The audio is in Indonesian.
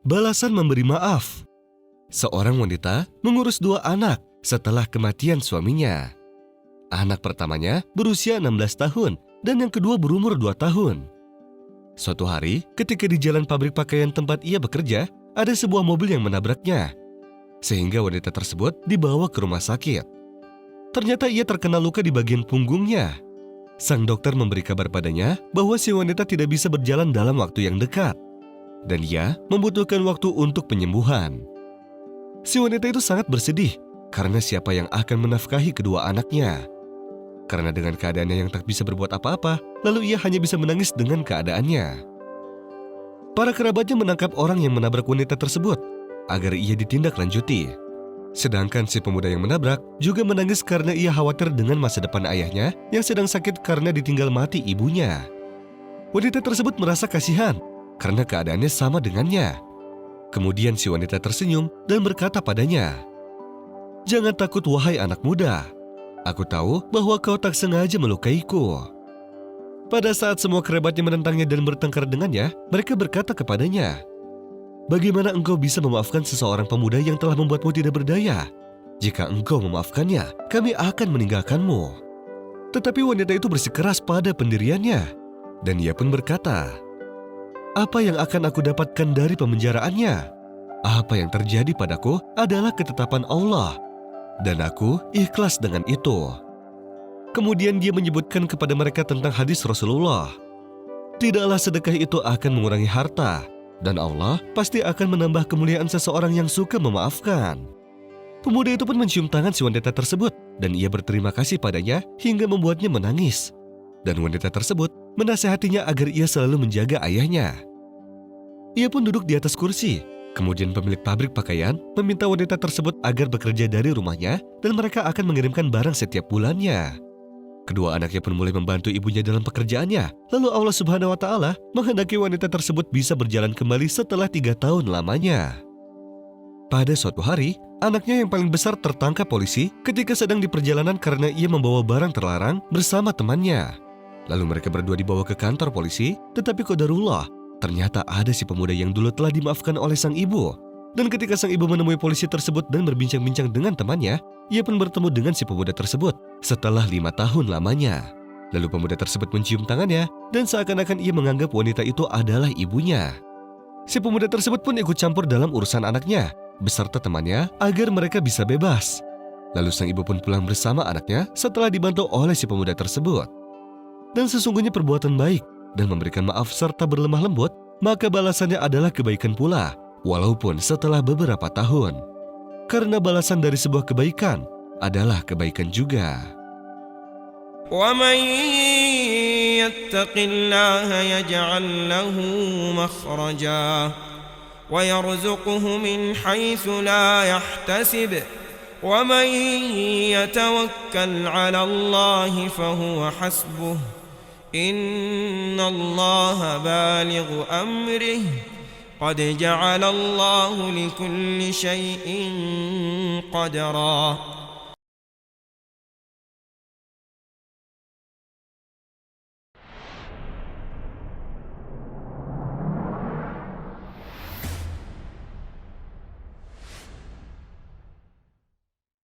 Balasan memberi maaf. Seorang wanita mengurus 2 anak setelah kematian suaminya. Anak pertamanya berusia 16 tahun dan yang kedua berumur 2 tahun. Suatu hari, ketika di jalan pabrik pakaian tempat ia bekerja, ada sebuah mobil yang menabraknya. Sehingga wanita tersebut dibawa ke rumah sakit. Ternyata ia terkena luka di bagian punggungnya. Sang dokter memberi kabar padanya bahwa si wanita tidak bisa berjalan dalam waktu yang dekat. Dan ia membutuhkan waktu untuk penyembuhan. Si wanita itu sangat bersedih karena siapa yang akan menafkahi kedua anaknya. Karena dengan keadaannya yang tak bisa berbuat apa-apa, lalu ia hanya bisa menangis dengan keadaannya. Para kerabatnya menangkap orang yang menabrak wanita tersebut agar ia ditindaklanjuti. Sedangkan si pemuda yang menabrak juga menangis karena ia khawatir dengan masa depan ayahnya yang sedang sakit karena ditinggal mati ibunya. Wanita tersebut merasa kasihan karena keadaannya sama dengannya. Kemudian si wanita tersenyum dan berkata padanya, "Jangan takut wahai anak muda. Aku tahu bahwa kau tak sengaja melukaiku." Pada saat semua kerabatnya menentangnya dan bertengkar dengannya, mereka berkata kepadanya, "Bagaimana engkau bisa memaafkan seseorang pemuda yang telah membuatmu tidak berdaya? Jika engkau memaafkannya, kami akan meninggalkanmu." Tetapi wanita itu bersikeras pada pendiriannya, dan ia pun berkata, "Apa yang akan aku dapatkan dari pemenjaraannya? Apa yang terjadi padaku adalah ketetapan Allah, dan aku ikhlas dengan itu." Kemudian dia menyebutkan kepada mereka tentang hadis Rasulullah. Tidaklah sedekah itu akan mengurangi harta, dan Allah pasti akan menambah kemuliaan seseorang yang suka memaafkan. Pemuda itu pun mencium tangan si wanita tersebut, dan ia berterima kasih padanya hingga membuatnya menangis. Dan wanita tersebut menasihatinya agar ia selalu menjaga ayahnya. Ia pun duduk di atas kursi. Kemudian pemilik pabrik pakaian meminta wanita tersebut agar bekerja dari rumahnya dan mereka akan mengirimkan barang setiap bulannya. Kedua anaknya pun mulai membantu ibunya dalam pekerjaannya. Lalu Allah Subhanahu wa Ta'ala menghendaki wanita tersebut bisa berjalan kembali setelah 3 tahun lamanya. Pada suatu hari, anaknya yang paling besar tertangkap polisi ketika sedang di perjalanan karena ia membawa barang terlarang bersama temannya. Lalu mereka berdua dibawa ke kantor polisi, tetapi qadarullah, ternyata ada si pemuda yang dulu telah dimaafkan oleh sang ibu. Dan ketika sang ibu menemui polisi tersebut dan berbincang-bincang dengan temannya, ia pun bertemu dengan si pemuda tersebut setelah 5 tahun lamanya. Lalu pemuda tersebut mencium tangannya dan seakan-akan ia menganggap wanita itu adalah ibunya. Si pemuda tersebut pun ikut campur dalam urusan anaknya beserta temannya agar mereka bisa bebas. Lalu sang ibu pun pulang bersama anaknya setelah dibantu oleh si pemuda tersebut. Dan sesungguhnya perbuatan baik dan memberikan maaf serta berlemah lembut, maka balasannya adalah kebaikan pula, walaupun setelah beberapa tahun. Karena balasan dari sebuah kebaikan adalah kebaikan juga. وَمَنْ يَتَّقِ اللَّهَ يَجْعَلْ لَهُ مَخْرَجًا وَيَرْزُقْهُ مِنْ حَيْثُ لَا يَحْتَسِبُ وَمَنْ يَتَوَكَّلْ عَلَى اللَّهِ فَهُوَ حَسْبُهُ إِنَّ اللَّهَ بَالِغُ أَمْرِهِ قَدْ جَعَلَ اللَّهُ لِكُلِّ شَيْءٍ قَدْرًا.